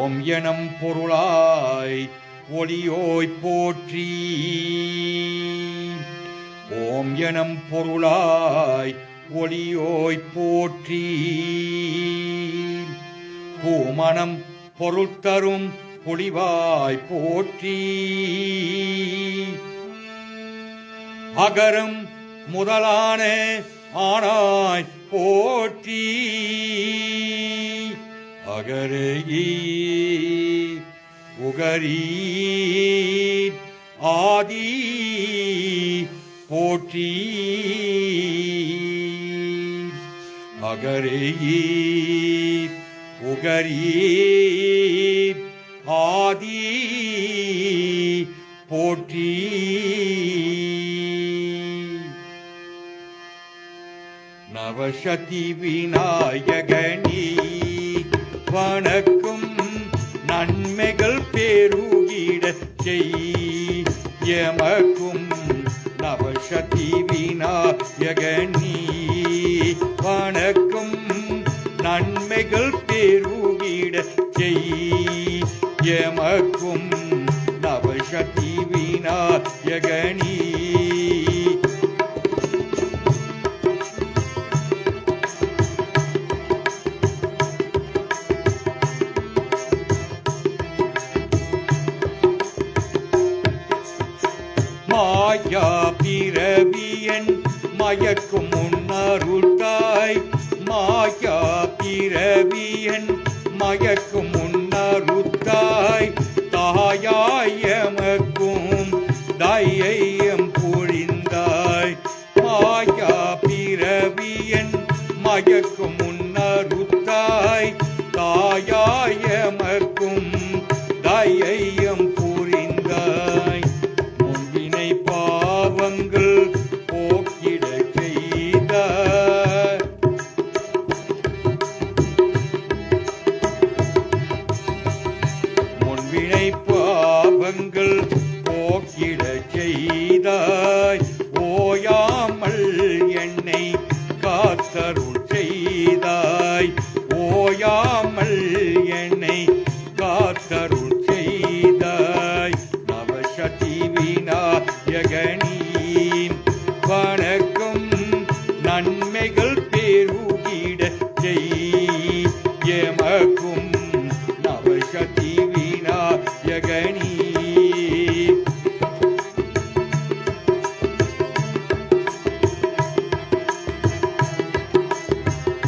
ஓம் எனும் பொருளாய் ஒளியோய் போற்றி. ஓம் எனும் பொருளாய் ஒளியோய் போற்றி. பூமணம் பொருள் தரும் பொழிவாய் போற்றி. அகரம் முதலான ஆனாய் போற்றி. அகரீ உகரீ ஆதி போற்றி. அகரீ உகரீ ஆதி போற்றி. நவசதி விநாயகனே வணக்கும் நன்மைகள் பெருகிட செய்யமக்கும். நவசதி விநாயகனே வணக்கும் நன்மைகள் பெருகிட செய்யமக்கும். நவசதி விநாயகனே மாயா பிறவியன் மயக்கும் முன்னருட்டாய். மாயா பிறவியன் மயக்கும் முன்னருட்டாய். தாயாயமக்கும் தயையம் பொழிந்தாய். மாயா பிறவியன் மயக்கும் முன்னருட்டாய். தாயாய்